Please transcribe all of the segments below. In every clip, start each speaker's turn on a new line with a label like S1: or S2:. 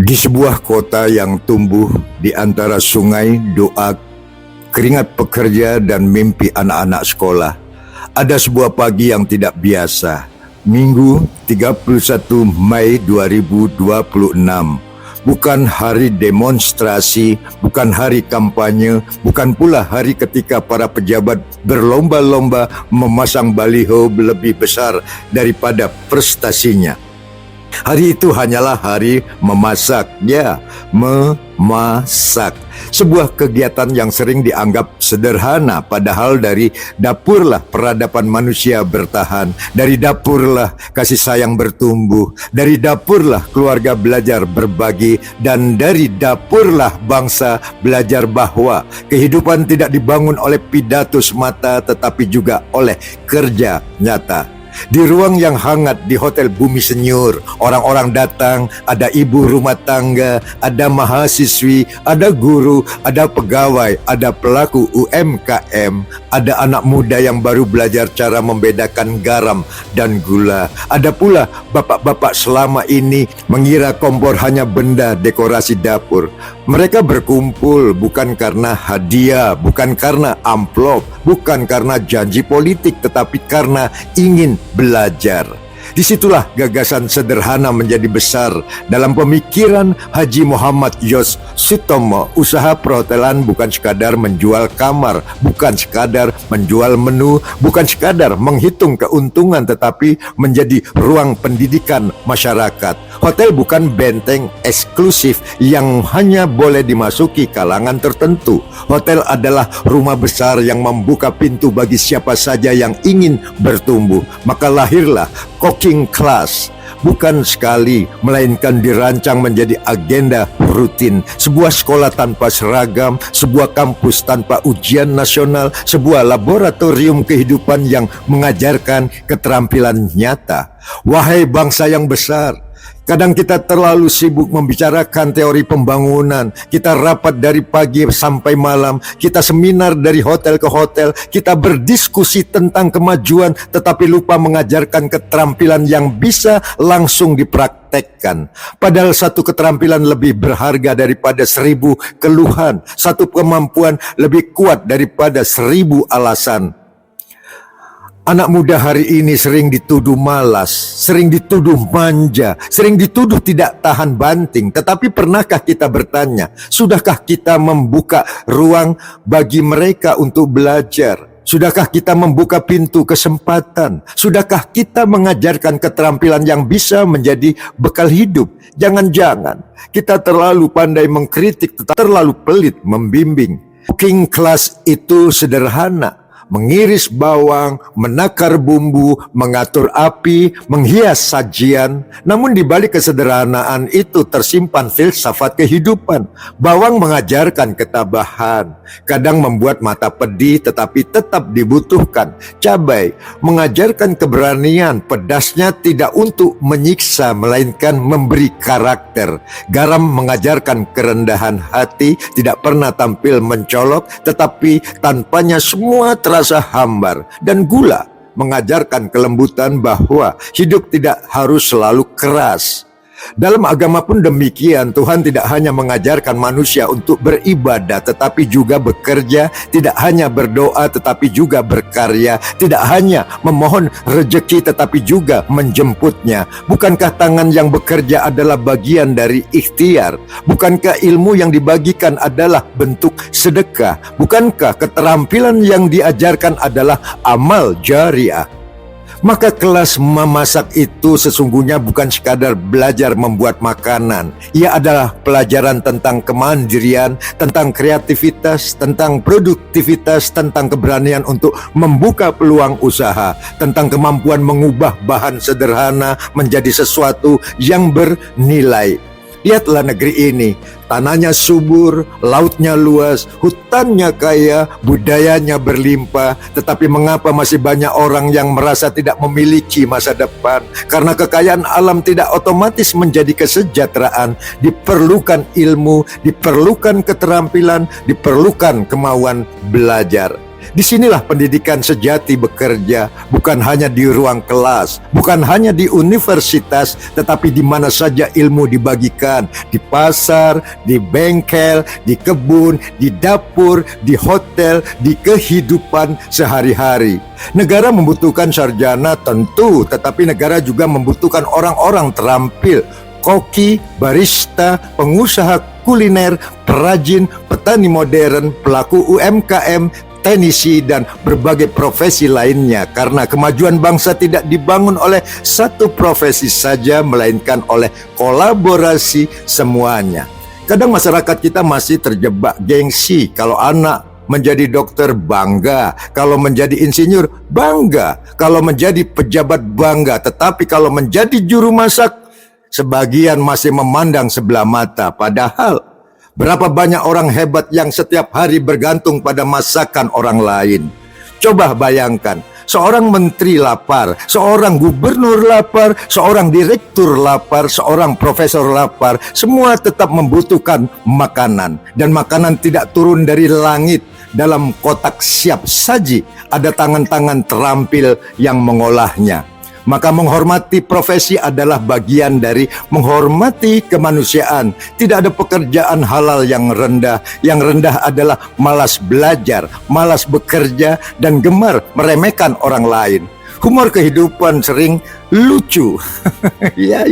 S1: Di sebuah kota yang tumbuh di antara sungai, doa, keringat pekerja, dan mimpi anak-anak sekolah, ada sebuah pagi yang tidak biasa. Minggu 31 Mei 2026. Bukan hari demonstrasi, bukan hari kampanye, bukan pula hari ketika para pejabat berlomba-lomba memasang baliho lebih besar daripada prestasinya. Hari itu hanyalah hari memasak, ya, memasak. Sebuah kegiatan yang sering dianggap sederhana, padahal dari dapurlah peradaban manusia bertahan. Dari dapurlah kasih sayang bertumbuh. Dari dapurlah keluarga belajar berbagi. Dan dari dapurlah bangsa belajar bahwa kehidupan tidak dibangun oleh pidato semata, tetapi juga oleh kerja nyata. Di ruang yang hangat di Hotel Bumi Senyur, orang-orang datang, ada ibu rumah tangga, ada mahasiswi, ada guru, ada pegawai, ada pelaku UMKM, ada anak muda yang baru belajar cara membedakan garam dan gula. Ada pula bapak-bapak selama ini mengira kompor hanya benda dekorasi dapur. Mereka berkumpul bukan karena hadiah, bukan karena amplop, bukan karena janji politik, tetapi karena ingin belajar. Disitulah gagasan sederhana menjadi besar. Dalam pemikiran Haji Muhammad Yos Sutomo, usaha perhotelan bukan sekadar menjual kamar, bukan sekadar menjual menu, bukan sekadar menghitung keuntungan, tetapi menjadi ruang pendidikan masyarakat. Hotel bukan benteng eksklusif yang hanya boleh dimasuki kalangan tertentu. Hotel adalah rumah besar yang membuka pintu bagi siapa saja yang ingin bertumbuh. Maka lahirlah cooking class, bukan sekali, melainkan dirancang menjadi agenda rutin. Sebuah sekolah tanpa seragam, sebuah kampus tanpa ujian nasional, sebuah laboratorium kehidupan yang mengajarkan keterampilan nyata. Wahai bangsa yang besar, kadang kita terlalu sibuk membicarakan teori pembangunan. Kita rapat dari pagi sampai malam. Kita seminar dari hotel ke hotel. Kita berdiskusi tentang kemajuan, tetapi lupa mengajarkan keterampilan yang bisa langsung dipraktekkan. Padahal satu keterampilan lebih berharga daripada 1000 keluhan. Satu kemampuan lebih kuat daripada 1000 alasan. Anak muda hari ini sering dituduh malas, sering dituduh manja, sering dituduh tidak tahan banting. Tetapi pernahkah kita bertanya, sudahkah kita membuka ruang bagi mereka untuk belajar? Sudahkah kita membuka pintu kesempatan? Sudahkah kita mengajarkan keterampilan yang bisa menjadi bekal hidup? Jangan-jangan kita terlalu pandai mengkritik, tetapi terlalu pelit membimbing. Cooking class itu sederhana. Mengiris bawang, menakar bumbu, mengatur api, menghias sajian. Namun di balik kesederhanaan itu tersimpan filsafat kehidupan. Bawang mengajarkan ketabahan, kadang membuat mata pedih tetapi tetap dibutuhkan. Cabai mengajarkan keberanian, pedasnya tidak untuk menyiksa melainkan memberi karakter. Garam mengajarkan kerendahan hati, tidak pernah tampil mencolok tetapi tanpanya semua terasa hambar. Dan gula mengajarkan kelembutan, bahwa hidup tidak harus selalu keras. Dalam agama pun demikian. Tuhan tidak hanya mengajarkan manusia untuk beribadah, tetapi juga bekerja. Tidak hanya berdoa, tetapi juga berkarya. Tidak hanya memohon rejeki, tetapi juga menjemputnya. Bukankah tangan yang bekerja adalah bagian dari ikhtiar? Bukankah ilmu yang dibagikan adalah bentuk sedekah? Bukankah keterampilan yang diajarkan adalah amal jariah? Maka kelas memasak itu sesungguhnya bukan sekadar belajar membuat makanan. Ia adalah pelajaran tentang kemandirian, tentang kreativitas, tentang produktivitas, tentang keberanian untuk membuka peluang usaha, tentang kemampuan mengubah bahan sederhana menjadi sesuatu yang bernilai. Lihatlah negeri ini, tanahnya subur, lautnya luas, hutannya kaya, budayanya berlimpah. Tetapi mengapa masih banyak orang yang merasa tidak memiliki masa depan? Karena kekayaan alam tidak otomatis menjadi kesejahteraan. Diperlukan ilmu, diperlukan keterampilan, diperlukan kemauan belajar. Disinilah pendidikan sejati bekerja, bukan hanya di ruang kelas, bukan hanya di universitas, tetapi di mana saja ilmu dibagikan, di pasar, di bengkel, di kebun, di dapur, di hotel, di kehidupan sehari-hari. Negara membutuhkan sarjana tentu, tetapi negara juga membutuhkan orang-orang terampil, koki, barista, pengusaha kuliner, perajin, petani modern, pelaku UMKM, teknisi, dan berbagai profesi lainnya, karena kemajuan bangsa tidak dibangun oleh satu profesi saja, melainkan oleh kolaborasi semuanya. Kadang masyarakat kita masih terjebak gengsi. Kalau anak menjadi dokter bangga, kalau menjadi insinyur bangga, kalau menjadi pejabat bangga, tetapi kalau menjadi juru masak, sebagian masih memandang sebelah mata. Padahal berapa banyak orang hebat yang setiap hari bergantung pada masakan orang lain. Coba bayangkan, seorang menteri lapar, seorang gubernur lapar, seorang direktur lapar, seorang profesor lapar, semua tetap membutuhkan makanan. Dan makanan tidak turun dari langit dalam kotak siap saji, ada tangan-tangan terampil yang mengolahnya. Maka menghormati profesi adalah bagian dari menghormati kemanusiaan. Tidak ada pekerjaan halal yang rendah. Yang rendah adalah malas belajar, malas bekerja, dan gemar meremehkan orang lain. Humor kehidupan sering lucu. Ya.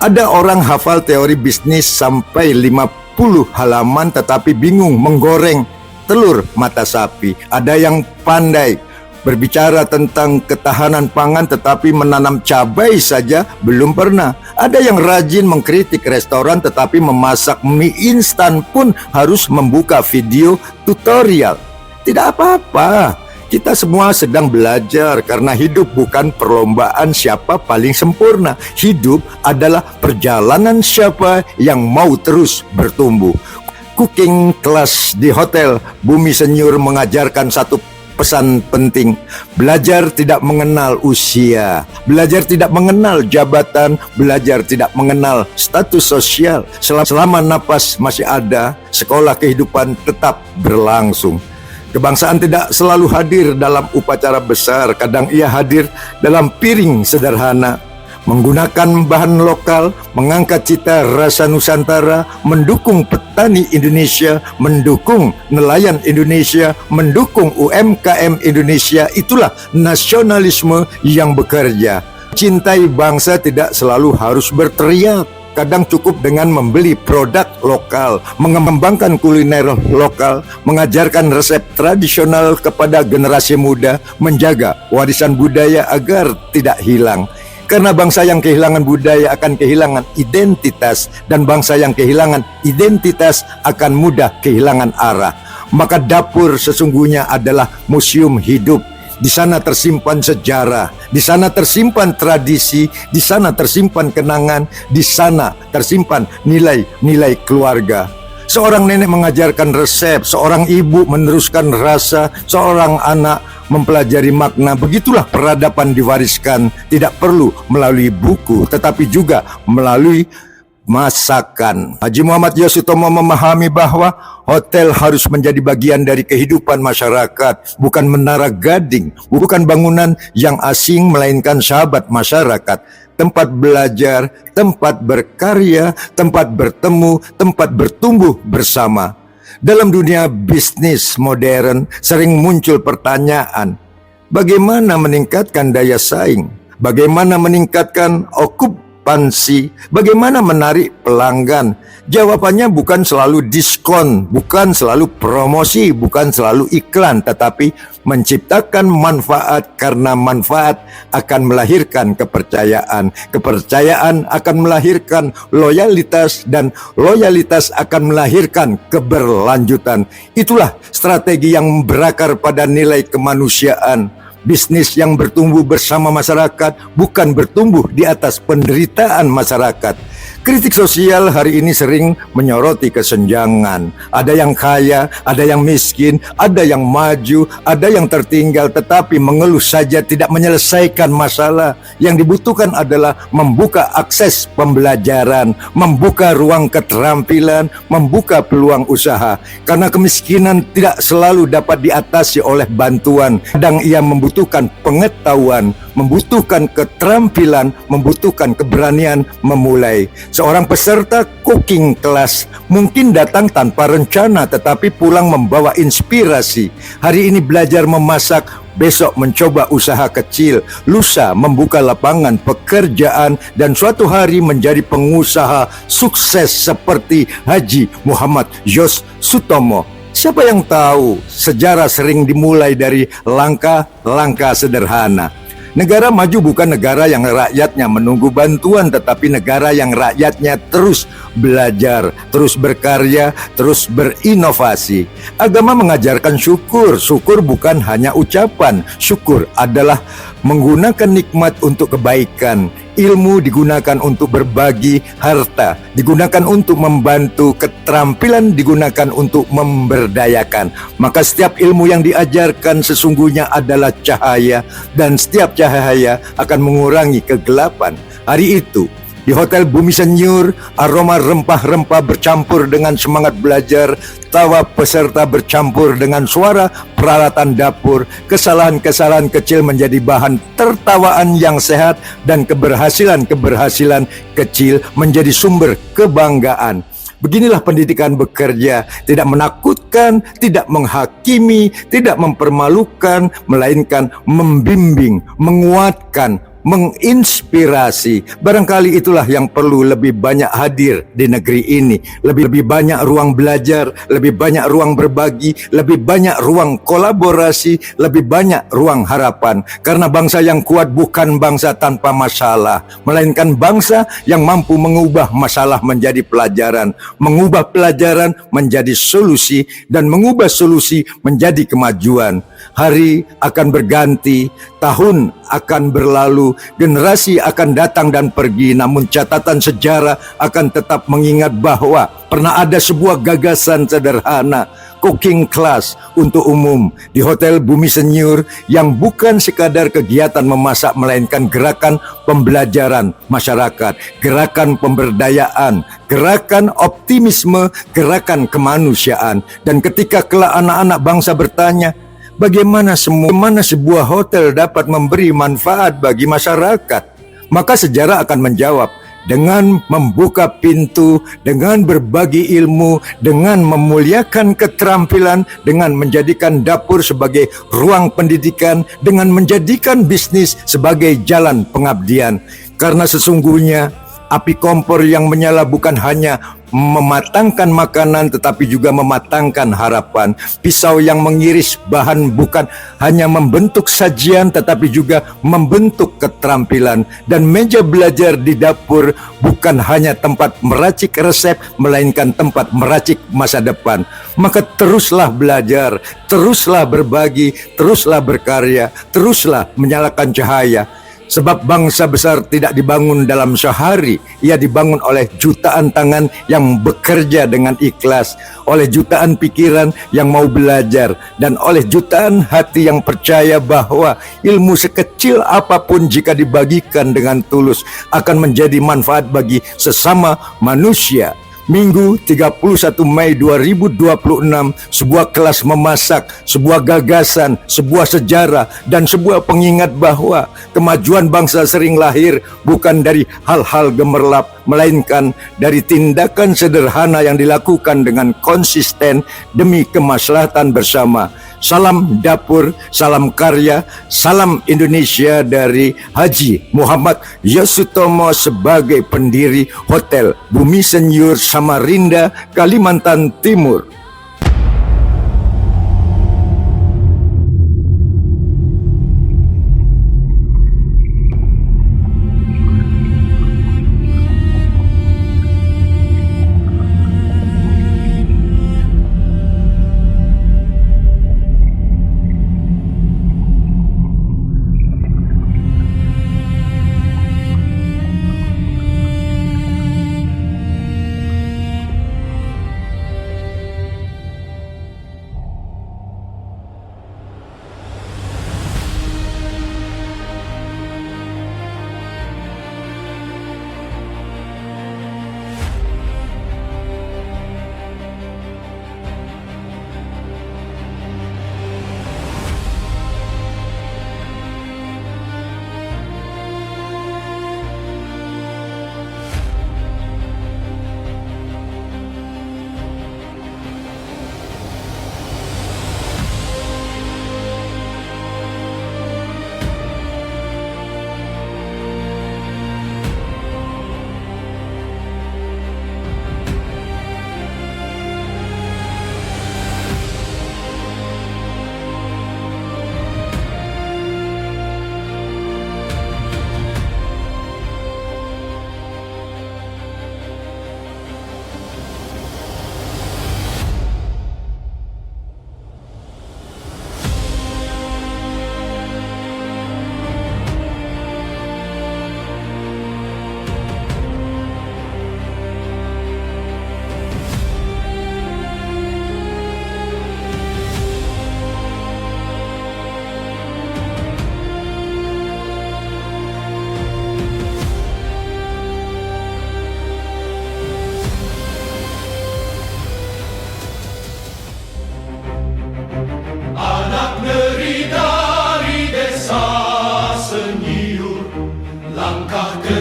S1: Ada orang hafal teori bisnis sampai 50 halaman tetapi bingung menggoreng telur mata sapi. Ada yang pandai berbicara tentang ketahanan pangan tetapi menanam cabai saja belum pernah. Ada yang rajin mengkritik restoran tetapi memasak mie instan pun harus membuka video tutorial. Tidak apa-apa, kita semua sedang belajar, karena hidup bukan perlombaan siapa paling sempurna. Hidup adalah perjalanan siapa yang mau terus bertumbuh. Cooking class di hotel Bumi Senyur mengajarkan satu pesan penting: belajar tidak mengenal usia, belajar tidak mengenal jabatan, belajar tidak mengenal status sosial. Selama napas masih ada, sekolah kehidupan tetap berlangsung. Kebangsaan tidak selalu hadir dalam upacara besar, kadang ia hadir dalam piring sederhana. Menggunakan bahan lokal, mengangkat cita rasa Nusantara, mendukung petani Indonesia, mendukung nelayan Indonesia, mendukung UMKM Indonesia. Itulah nasionalisme yang bekerja. Cintai bangsa tidak selalu harus berteriak. Kadang cukup dengan membeli produk lokal, mengembangkan kuliner lokal, mengajarkan resep tradisional kepada generasi muda, menjaga warisan budaya agar tidak hilang. Karena bangsa yang kehilangan budaya akan kehilangan identitas, dan bangsa yang kehilangan identitas akan mudah kehilangan arah. Maka dapur sesungguhnya adalah museum hidup. Di sana tersimpan sejarah, di sana tersimpan tradisi, di sana tersimpan kenangan, di sana tersimpan nilai-nilai keluarga. Seorang nenek mengajarkan resep, seorang ibu meneruskan rasa, seorang anak mempelajari makna. Begitulah peradaban diwariskan, tidak perlu melalui buku, tetapi juga melalui masakan. Haji Muhammad Yosutomo memahami bahwa hotel harus menjadi bagian dari kehidupan masyarakat, bukan menara gading, bukan bangunan yang asing, melainkan sahabat masyarakat. Tempat belajar, tempat berkarya, tempat bertemu, tempat bertumbuh bersama. Dalam dunia bisnis modern sering muncul pertanyaan, bagaimana meningkatkan daya saing? Bagaimana meningkatkan okupansi? Bagaimana menarik pelanggan? Jawabannya bukan selalu diskon, bukan selalu promosi, bukan selalu iklan, tetapi menciptakan manfaat, karena manfaat akan melahirkan kepercayaan. Kepercayaan akan melahirkan loyalitas, dan loyalitas akan melahirkan keberlanjutan. Itulah strategi yang berakar pada nilai kemanusiaan. Bisnis yang bertumbuh bersama masyarakat bukan bertumbuh di atas penderitaan masyarakat. Kritik sosial hari ini sering menyoroti kesenjangan. Ada yang kaya, ada yang miskin, ada yang maju, ada yang tertinggal, tetapi mengeluh saja tidak menyelesaikan masalah. Yang dibutuhkan adalah membuka akses pembelajaran, membuka ruang keterampilan, membuka peluang usaha. Karena kemiskinan tidak selalu dapat diatasi oleh bantuan. Kadang ia membutuhkan pengetahuan, membutuhkan keterampilan, membutuhkan keberanian memulai. Seorang peserta cooking class mungkin datang tanpa rencana tetapi pulang membawa inspirasi. Hari ini belajar memasak, besok mencoba usaha kecil, lusa membuka lapangan pekerjaan, dan suatu hari menjadi pengusaha sukses seperti Haji Muhammad Yos Sutomo. Siapa yang tahu, sejarah sering dimulai dari langkah-langkah sederhana. Negara maju bukan negara yang rakyatnya menunggu bantuan, tetapi negara yang rakyatnya terus belajar, terus berkarya, terus berinovasi. Agama mengajarkan syukur. Syukur bukan hanya ucapan. Syukur adalah menggunakan nikmat untuk kebaikan. Ilmu digunakan untuk berbagi, harta digunakan untuk membantu, keterampilan digunakan untuk memberdayakan. Maka setiap ilmu yang diajarkan sesungguhnya adalah cahaya, dan setiap cahaya akan mengurangi kegelapan. Hari itu di Hotel Bumi Senyur, aroma rempah-rempah bercampur dengan semangat belajar, tawa peserta bercampur dengan suara peralatan dapur, kesalahan-kesalahan kecil menjadi bahan tertawaan yang sehat, dan keberhasilan-keberhasilan kecil menjadi sumber kebanggaan. Beginilah pendidikan bekerja, tidak menakutkan, tidak menghakimi, tidak mempermalukan, melainkan membimbing, menguatkan, menginspirasi. Barangkali itulah yang perlu lebih banyak hadir di negeri ini. Lebih banyak ruang belajar, lebih banyak ruang berbagi, lebih banyak ruang kolaborasi, lebih banyak ruang harapan. Karena bangsa yang kuat bukan bangsa tanpa masalah, melainkan bangsa yang mampu mengubah masalah menjadi pelajaran, mengubah pelajaran menjadi solusi, dan mengubah solusi menjadi kemajuan. Hari akan berganti, tahun akan berlalu, generasi akan datang dan pergi, namun catatan sejarah akan tetap mengingat bahwa pernah ada sebuah gagasan sederhana, cooking class untuk umum di Hotel Bumi Senyur, yang bukan sekadar kegiatan memasak, melainkan gerakan pembelajaran masyarakat, gerakan pemberdayaan, gerakan optimisme, gerakan kemanusiaan. Dan ketika kelak anak-anak bangsa bertanya, bagaimana sebuah hotel dapat memberi manfaat bagi masyarakat? Maka sejarah akan menjawab, dengan membuka pintu, dengan berbagi ilmu, dengan memuliakan keterampilan, dengan menjadikan dapur sebagai ruang pendidikan, dengan menjadikan bisnis sebagai jalan pengabdian. Karena sesungguhnya api kompor yang menyala bukan hanya mematangkan makanan, tetapi juga mematangkan harapan. Pisau yang mengiris bahan bukan hanya membentuk sajian, tetapi juga membentuk keterampilan. Dan meja belajar di dapur bukan hanya tempat meracik resep, melainkan tempat meracik masa depan. Maka teruslah belajar, teruslah berbagi, teruslah berkarya, teruslah menyalakan cahaya. Sebab bangsa besar tidak dibangun dalam sehari, ia dibangun oleh jutaan tangan yang bekerja dengan ikhlas, oleh jutaan pikiran yang mau belajar, dan oleh jutaan hati yang percaya bahwa ilmu sekecil apapun jika dibagikan dengan tulus akan menjadi manfaat bagi sesama manusia. Minggu 31 Mei 2026, sebuah kelas memasak, sebuah gagasan, sebuah sejarah, dan sebuah pengingat bahwa kemajuan bangsa sering lahir bukan dari hal-hal gemerlap, melainkan dari tindakan sederhana yang dilakukan dengan konsisten demi kemaslahatan bersama. Salam dapur, salam karya, salam Indonesia dari Haji Muhammad Yosutomo sebagai pendiri Hotel Bumi Senyur, Samarinda, Kalimantan Timur.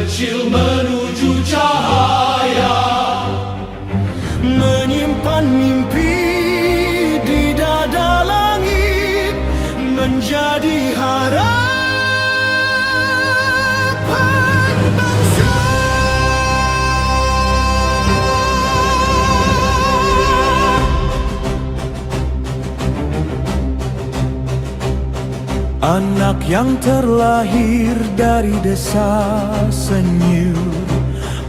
S2: kecil menuju cahaya, menyimpan mimpi di dada langit, menjadi harapan bangsa. Anak yang terlahir dari desa senyum,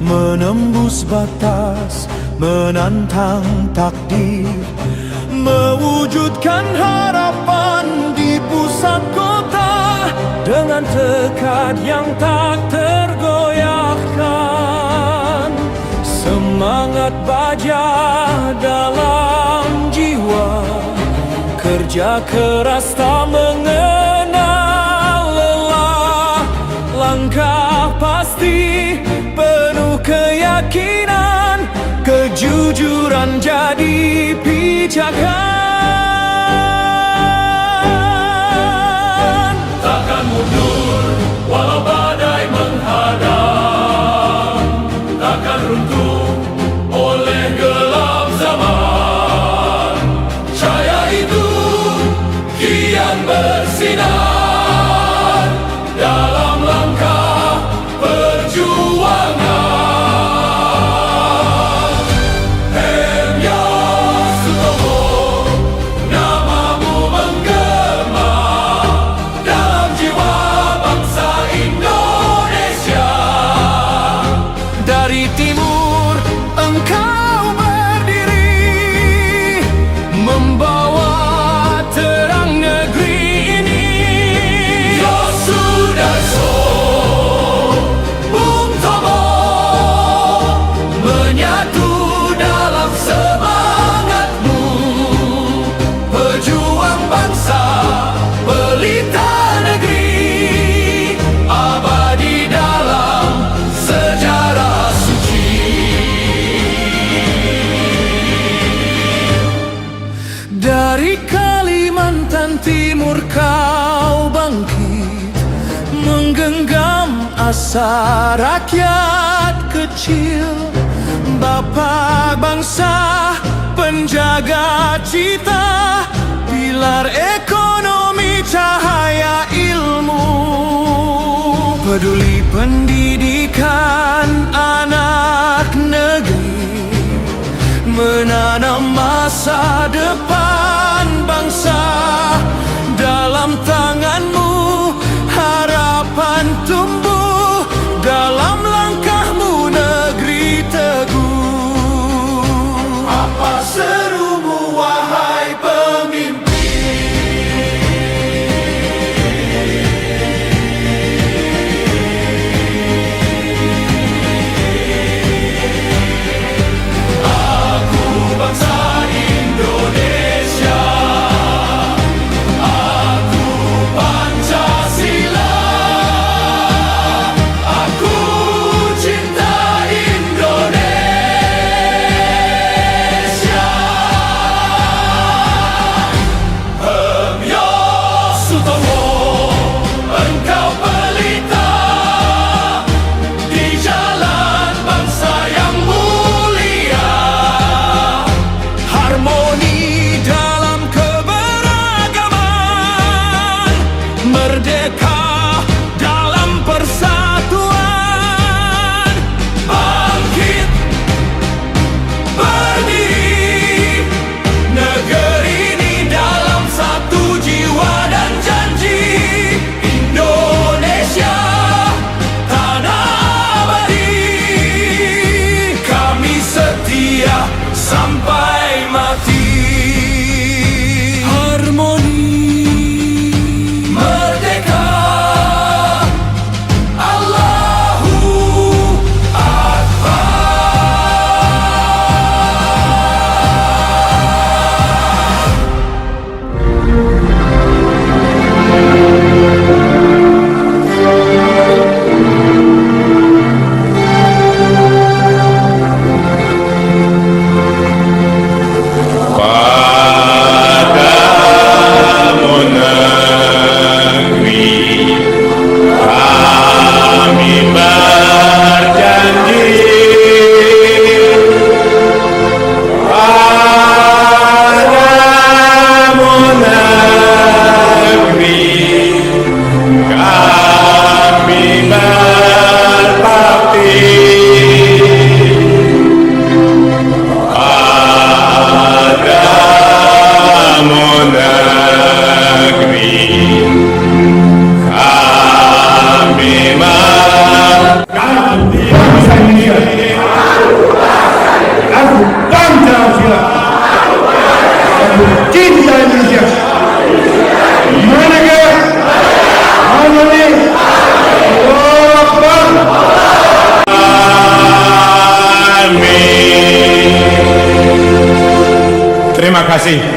S2: menembus batas, menantang takdir, mewujudkan harapan di pusat kota dengan tekad yang tak tergoyahkan. Semangat baja dalam jiwa, kerja keras tak mengenal lelah, langkah pasti penuh keyakinan, kejujuran jadi pijakan. Takkan mundur walau badai menghadang, takkan runtuh oleh gelap zaman. Cahaya itu kian bersinar dalam langkah perjuangan. Hemya Sutomo, namamu menggema dalam jiwa bangsa Indonesia. Dari timur engkau berdiri, membawa terang negeri ini. Yosudarso, Bung Tomo, menyatu dalam semangatmu, pejuang bangsa, pelita negeri, abadi dalam sejarah suci. Dari Kalimantan Timur kau bangkit, menggenggam asa rakyat kecil, Bapa bangsa, penjaga cita, pilar ekonomi, cahaya ilmu, peduli pendidikan anak negeri, menanam masa depan bangsa. Dalam tanganmu harapan tumbuh, dalam langkahmu negeri teguh. Apa serumu wahai pemimpin? Aku bangsa Indonesia, aku Pancasila.
S3: kasih.